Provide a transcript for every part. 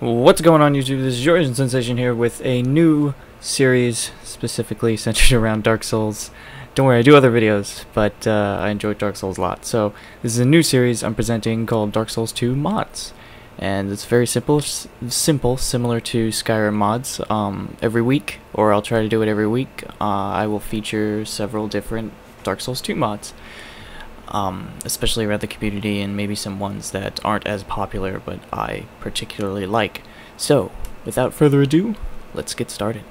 What's going on YouTube? This is George Sensation here with a new series specifically centered around Dark Souls. Don't worry, I do other videos, but I enjoy Dark Souls a lot. So this is a new series I'm presenting called Dark Souls 2 Mods. And it's very simple, similar to Skyrim mods. Every week, or I'll try to do it every week, I will feature several different Dark Souls 2 mods. Especially around the community, and maybe some ones that aren't as popular but I particularly like. So, without further ado, let's get started.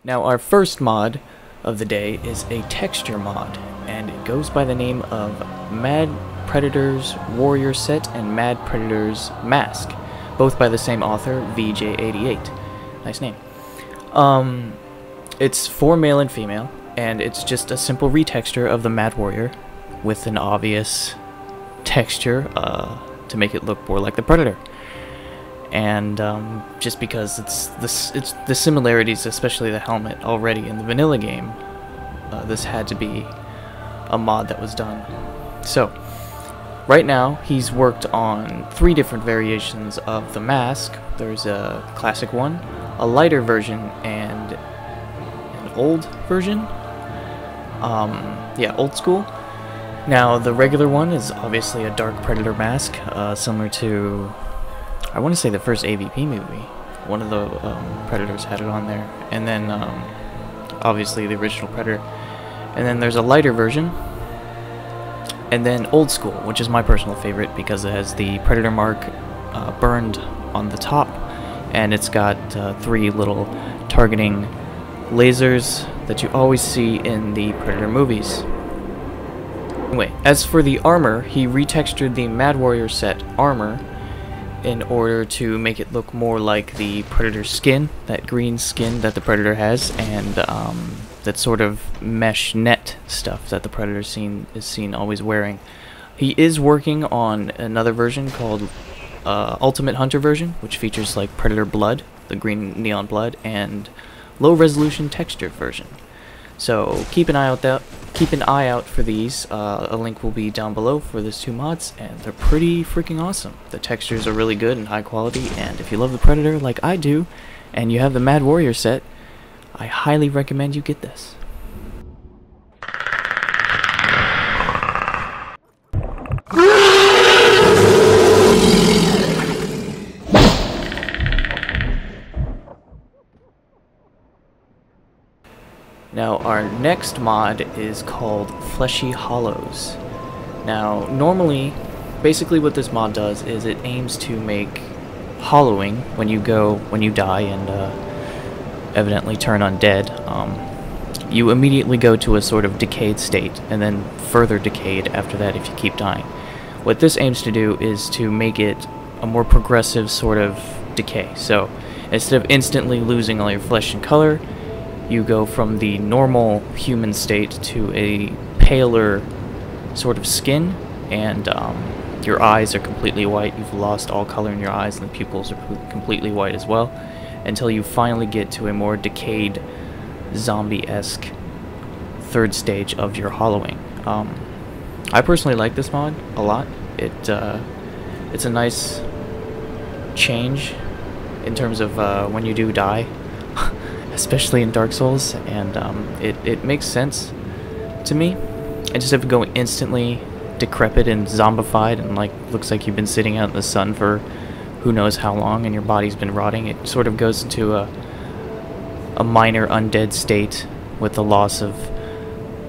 Now, our first mod of the day is a texture mod, and it goes by the name of Mad Predator's Warrior Set and Mad Predator's Mask, both by the same author, VJ88. Nice name. It's for male and female, and it's just a simple retexture of the Mad Warrior with an obvious texture to make it look more like the Predator. And just because it's the similarities, especially the helmet, already in the vanilla game, this had to be a mod that was done. So, right now, he's worked on 3 different variations of the mask. There's a classic one, a lighter version, and an old version. Yeah, old school. Now, the regular one is obviously a Dark Predator mask, similar to, I want to say, the first AVP movie. One of the Predators had it on there. And then, obviously, the original Predator. And then there's a lighter version. And then Old School, which is my personal favorite because it has the Predator mark burned on the top, and it's got 3 little targeting lasers that you always see in the Predator movies. Anyway, as for the armor, he retextured the Mad Warrior set armor in order to make it look more like the Predator skin, that green skin that the Predator has, and that sort of mesh net stuff that the Predator is seen always wearing. He is working on another version called Ultimate Hunter version, which features like Predator blood, the green neon blood, and low resolution textured version. So keep an eye out for these. A link will be down below for these 2 mods, and they're pretty freaking awesome. The textures are really good and high quality, and if you love the Predator like I do, and you have the Mad Warrior set, I highly recommend you get this. Now, our next mod is called Fleshy Hollows. Now, normally, basically what this mod does is it aims to make hollowing when you die and evidently turn undead. You immediately go to a sort of decayed state, and then further decayed after that if you keep dying. What this aims to do is to make it a more progressive sort of decay. So, instead of instantly losing all your flesh and color, you go from the normal human state to a paler sort of skin, and your eyes are completely white. You've lost all color in your eyes, and the pupils are completely white as well, until you finally get to a more decayed, zombie-esque 3rd stage of your hollowing. I personally like this mod a lot. It's a nice change in terms of when you do die, especially in Dark Souls, and it makes sense to me. Instead of going instantly decrepit and zombified and like looks like you've been sitting out in the sun for who knows how long and your body's been rotting, it sort of goes into a minor undead state with the loss of,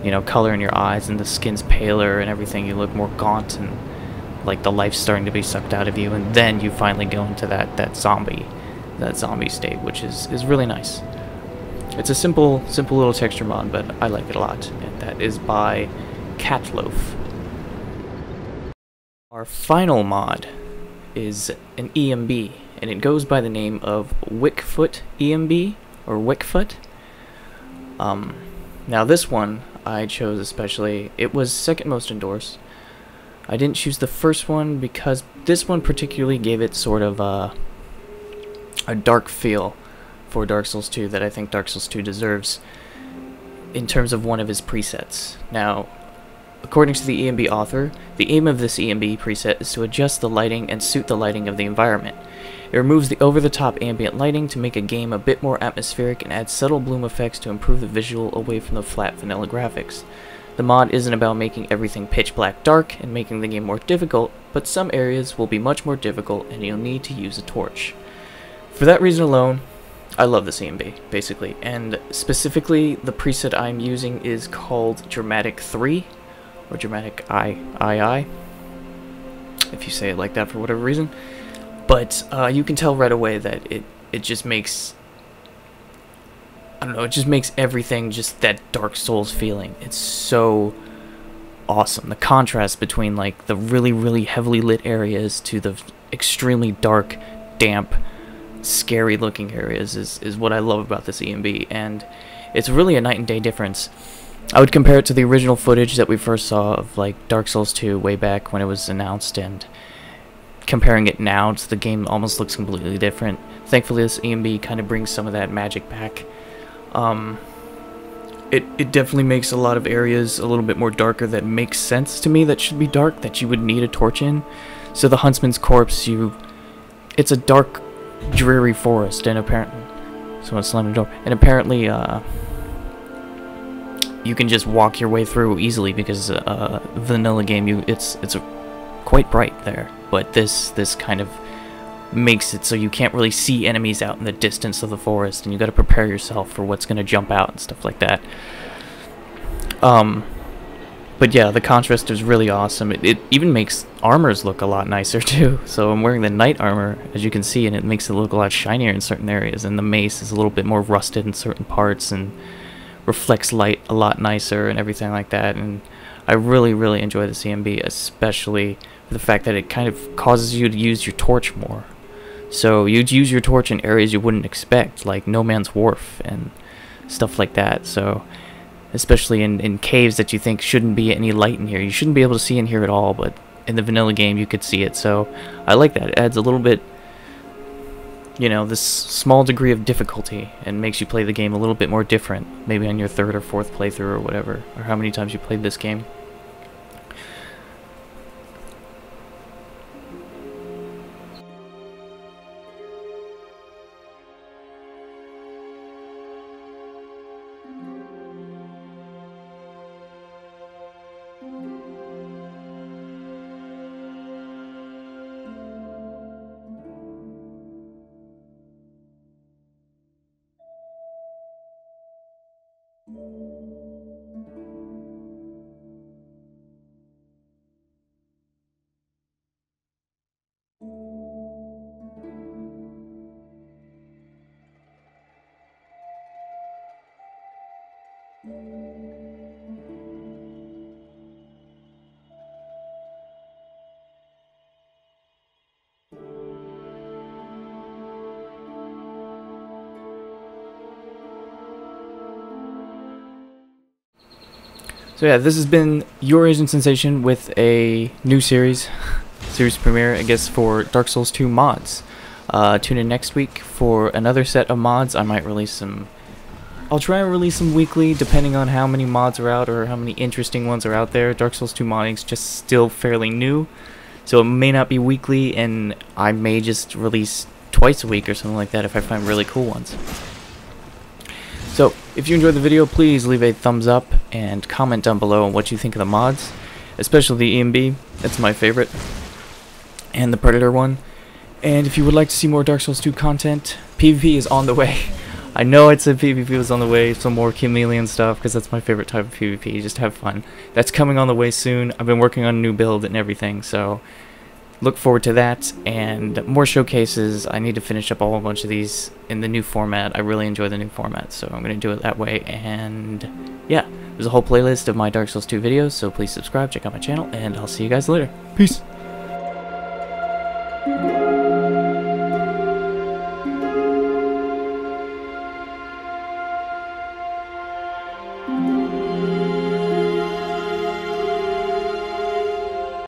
you know, color in your eyes, and the skin's paler and everything. You look more gaunt, and like the life's starting to be sucked out of you, and then you finally go into that zombie state, which is really nice. It's a simple little texture mod, but I like it a lot, and that is by Catloaf. Our final mod is an EMB, and it goes by the name of Wick Foot EMB, or Wick Foot. Now this one I chose especially. It was second most endorsed. I didn't choose the first one because this one particularly gave it sort of a dark feel for Dark Souls 2 that I think Dark Souls 2 deserves in terms of one of his presets. Now, according to the ENB author, the aim of this ENB preset is to adjust the lighting and suit the lighting of the environment. It removes the over-the-top ambient lighting to make a game a bit more atmospheric and adds subtle bloom effects to improve the visual away from the flat vanilla graphics. The mod isn't about making everything pitch black dark and making the game more difficult, but some areas will be much more difficult and you'll need to use a torch. For that reason alone, I love this ENB, basically, and specifically the preset I'm using is called Dramatic 3, or Dramatic III, if you say it like that for whatever reason. But you can tell right away that it just makes, I don't know, it just makes everything just that Dark Souls feeling. It's so awesome. The contrast between like the really heavily lit areas to the extremely dark, damp, scary looking areas is what I love about this ENB, and it's really a night and day difference. I would compare it to the original footage that we first saw of like Dark Souls 2 way back when it was announced, and comparing it now to the game almost looks completely different. Thankfully this ENB kind of brings some of that magic back. It definitely makes a lot of areas a little bit more darker that makes sense to me that should be dark, that you would need a torch in. So the Huntsman's Corpse, it's a dark, dreary forest, and apparently, someone slammed the door, and apparently, you can just walk your way through easily because vanilla game, it's quite bright there, but this kind of makes it so you can't really see enemies out in the distance of the forest, and you got to prepare yourself for what's going to jump out and stuff like that. But yeah, the contrast is really awesome. It even makes armors look a lot nicer too. So I'm wearing the knight armor, as you can see, and it makes it look a lot shinier in certain areas, and the mace is a little bit more rusted in certain parts and reflects light a lot nicer and everything like that. And I really enjoy the CMB, especially for the fact that it kind of causes you to use your torch more. So you'd use your torch in areas you wouldn't expect, like No Man's Wharf and stuff like that. So especially in caves that you think shouldn't be any light in here, you shouldn't be able to see in here at all, but in the vanilla game you could see it. So I like that. It adds a little bit, you know, this small degree of difficulty, and makes you play the game a little bit more different, maybe on your third or fourth playthrough or whatever, or how many times you played this game. So yeah, this has been your Asian Sensation with a new series premiere, I guess, for Dark Souls 2 mods. Tune in next week for another set of mods. I might release some, I'll try and release them weekly, depending on how many mods are out or how many interesting ones are out there. Dark Souls 2 modding's just still fairly new, so it may not be weekly, and I may just release twice a week or something like that if I find really cool ones. So, if you enjoyed the video, please leave a thumbs up and comment down below on what you think of the mods, especially the ENB, that's my favorite, and the Predator one. And if you would like to see more Dark Souls 2 content, PvP is on the way. I know I said PvP was on the way, some more chameleon stuff, because that's my favorite type of PvP, just have fun. That's coming on the way soon. I've been working on a new build and everything, so look forward to that, and more showcases. I need to finish up a whole bunch of these in the new format. I really enjoy the new format, so I'm going to do it that way. And yeah, there's a whole playlist of my Dark Souls 2 videos, so please subscribe, check out my channel, and I'll see you guys later. Peace!